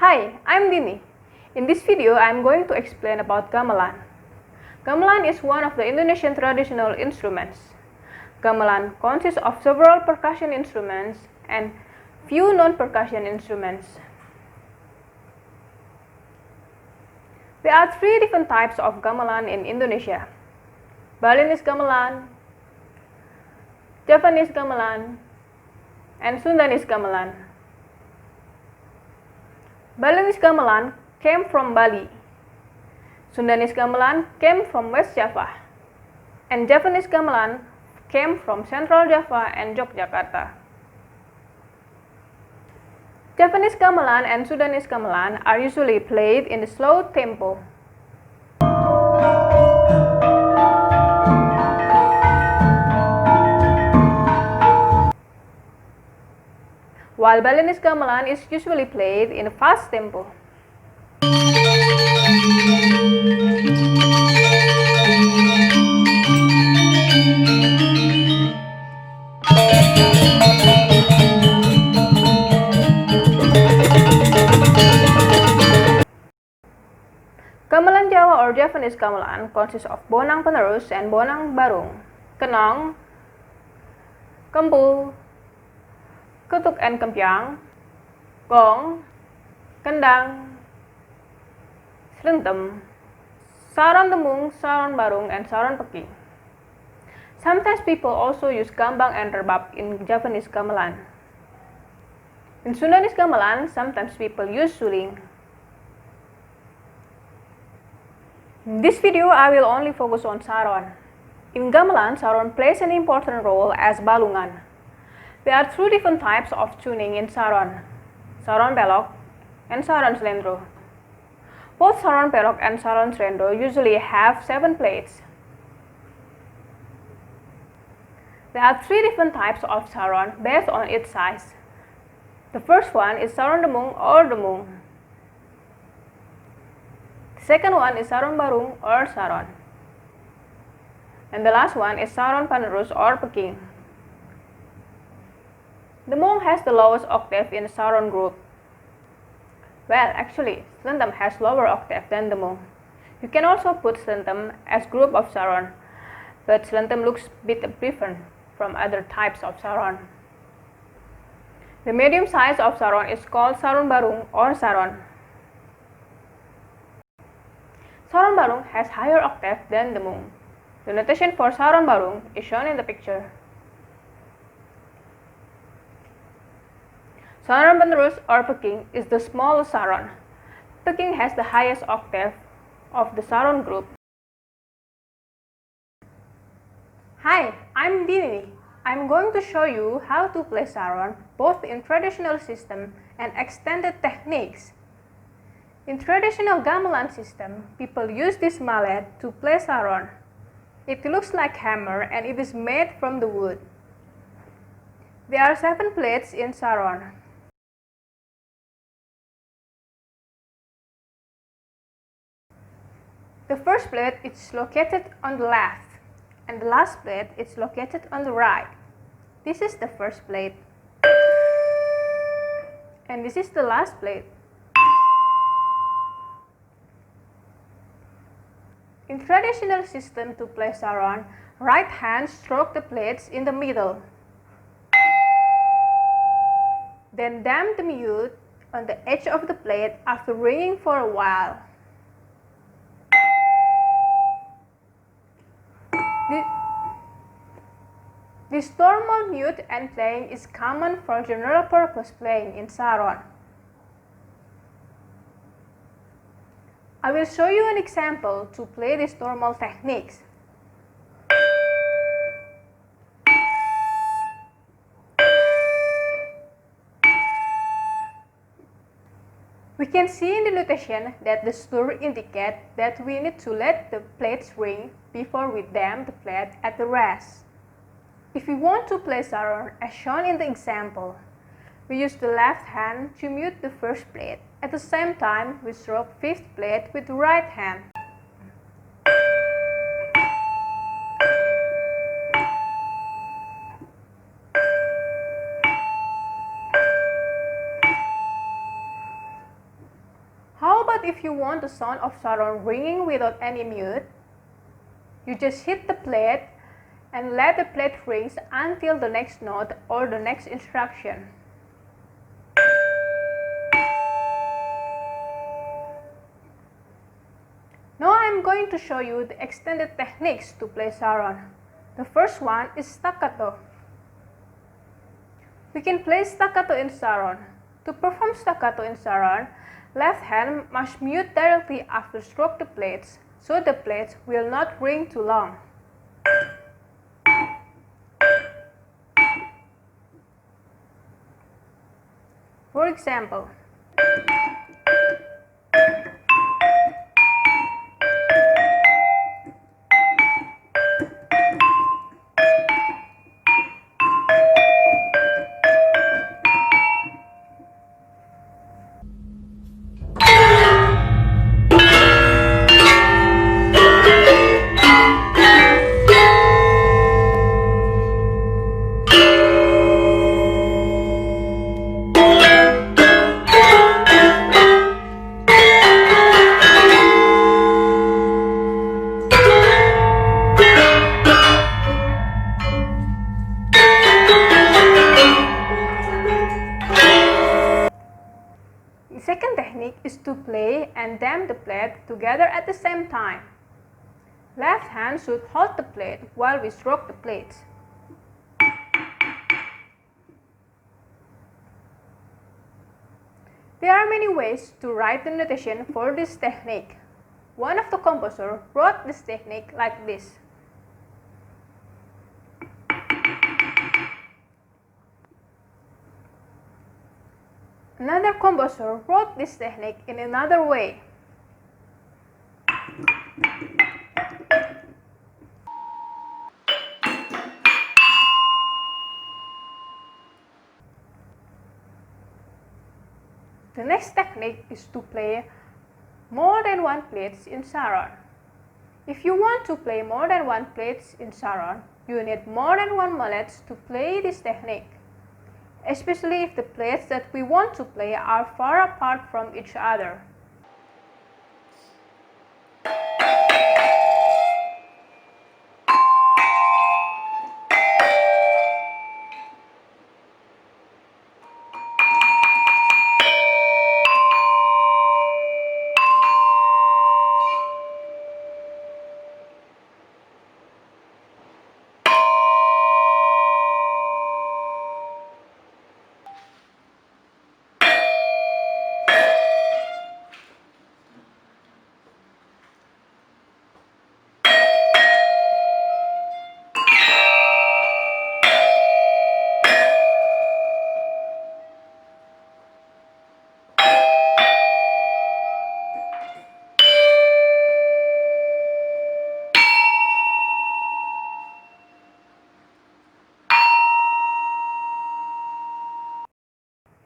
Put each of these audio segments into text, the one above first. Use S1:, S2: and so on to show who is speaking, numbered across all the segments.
S1: Hi, I'm Dini. In this video, I'm going to explain about gamelan. Gamelan is one of the Indonesian traditional instruments. Gamelan consists of several percussion instruments and few non-percussion instruments. There are three different types of gamelan in Indonesia: Balinese gamelan, Javanese gamelan, and Sundanese gamelan. Balinese gamelan came from Bali. Sundanese gamelan came from West Java. And Javanese gamelan came from Central Java and Yogyakarta. Javanese gamelan and Sundanese gamelan are usually played in the slow tempo. While Balinese gamelan is usually played in a fast tempo. Gamelan Jawa or Javanese gamelan consists of bonang penerus and bonang barung, kenong, kempu, ketuk and kempiang, gong, kendang, slentem, saron temung, saron barung, and saron peking. Sometimes people also use gambang and rebab in Javanese gamelan. In Sundanese gamelan, sometimes people use suling. In this video, I will only focus on saron. In gamelan, saron plays an important role as balungan. There are two different types of tuning in saron: saron pelok and saron slendro. Both saron pelok and saron slendro usually have 7 plates. There are 3 different types of saron based on its size. The first one is saron demung or demung. The second one is saron barung or saron. And the last one is saron panerus or peking. Demung has the lowest octave in the saron group. Well, actually, slentem has lower octave than demung. You can also put slentem as group of saron, but slentem looks a bit different from other types of saron. The medium size of saron is called saron barung or saron. Saron barung has higher octave than demung. The notation for saron barung is shown in the picture. Saron penerus or peking is the smallest saron. Peking has the highest octave of the saron group. Hi, I'm Dini. I'm going to show you how to play saron both in traditional system and extended techniques. In traditional gamelan system, people use this mallet to play saron. It looks like hammer and it is made from the wood. There are 7 plates in saron. The first plate is located on the left, and the last plate is located on the right. This is the first plate, and this is the last plate. In traditional system to play saron, right hand stroke the plates in the middle. Then damp the mute on the edge of the plate after ringing for a while. This normal mute and playing is common for general purpose playing in saron. I will show you an example to play these normal techniques. We can see in the notation that the slur indicates that we need to let the plates ring before we damp the plate at the rest. If we want to play saron as shown in the example, we use the left hand to mute the first plate. At the same time, we stroke 5th plate with the right hand. But if you want the sound of saron ringing without any mute, you just hit the plate and let the plate ring until the next note or the next instruction. Now I'm going to show you the extended techniques to play saron. The first one is staccato. We can play staccato in saron. To perform staccato in saron, left hand must mute directly after stroke the plates, so the plates will not ring too long. For example, the second technique is to play and damp the plate together at the same time. Left hand should hold the plate while we stroke the plates. There are many ways to write the notation for this technique. One of the composers wrote this technique like this. Another composer wrote this technique in another way. The next technique is to play more than one plates in saron. If you want to play more than one plates in saron, you need more than one mallets to play this technique, especially if the plates that we want to play are far apart from each other.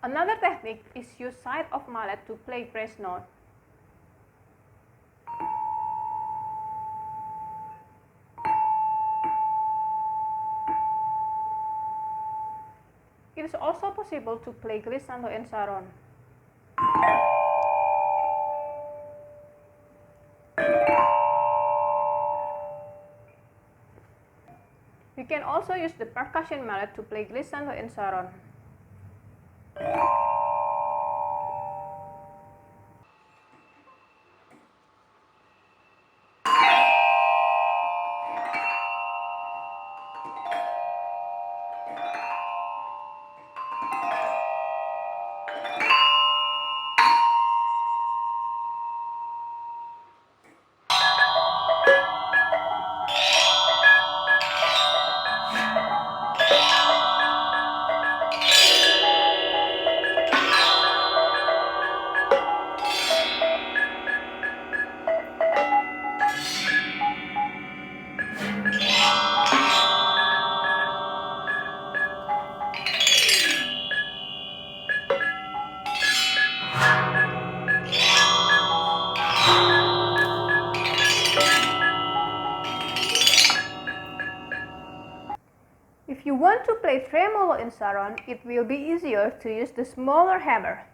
S1: Another technique is use side of mallet to play grace note. It is also possible to play glissando in saron. You can also use the percussion mallet to play glissando in saron. If you want to play tremolo in saron, it will be easier to use the smaller hammer.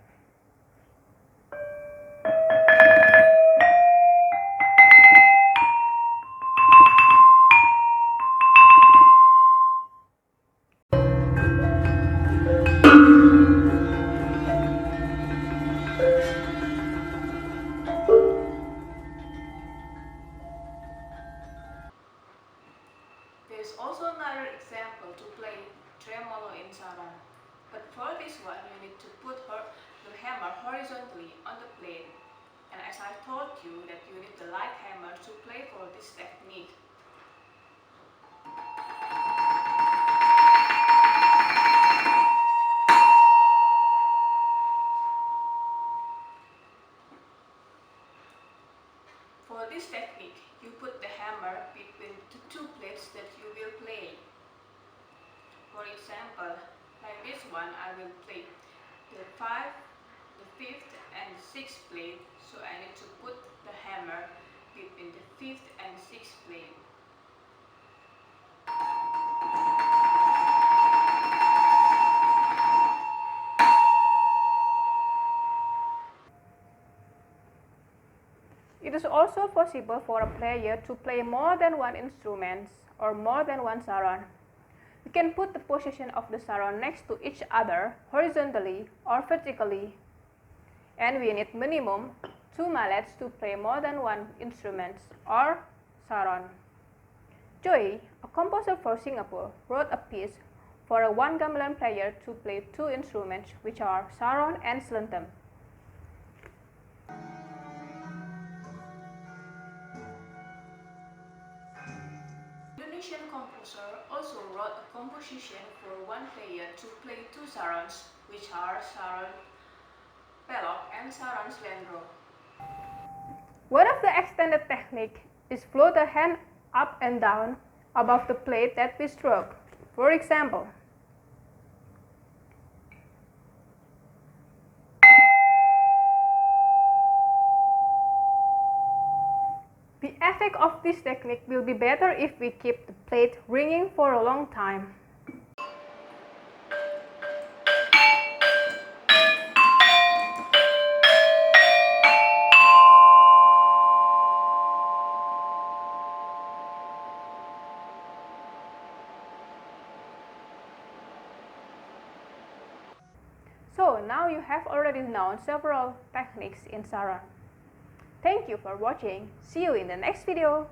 S1: horizontally on the plate, and as I told you that you need the light hammer to play for this technique. For this technique, you put the hammer between the two plates that you will play. For example, like this one, I will play the 5, the 5th and 6th plate, so I need to put the hammer between the 5th and 6th plate. It is also possible for a player to play more than one instrument or more than one saron. You can put the position of the saron next to each other horizontally or vertically. And we need minimum 2 mallets to play more than one instrument or saron. Joey, a composer for Singapore, wrote a piece for a one gamelan player to play 2 instruments, which are saron and slentem. Indonesian composer also wrote a composition for one player to play 2 sarons, which are saron pelok and saron slendro. One of the extended technique is flow the hand up and down above the plate that we stroke. For example, the effect of this technique will be better if we keep the plate ringing for a long time. So now you have already known several techniques in saron. Thank you for watching. See you in the next video.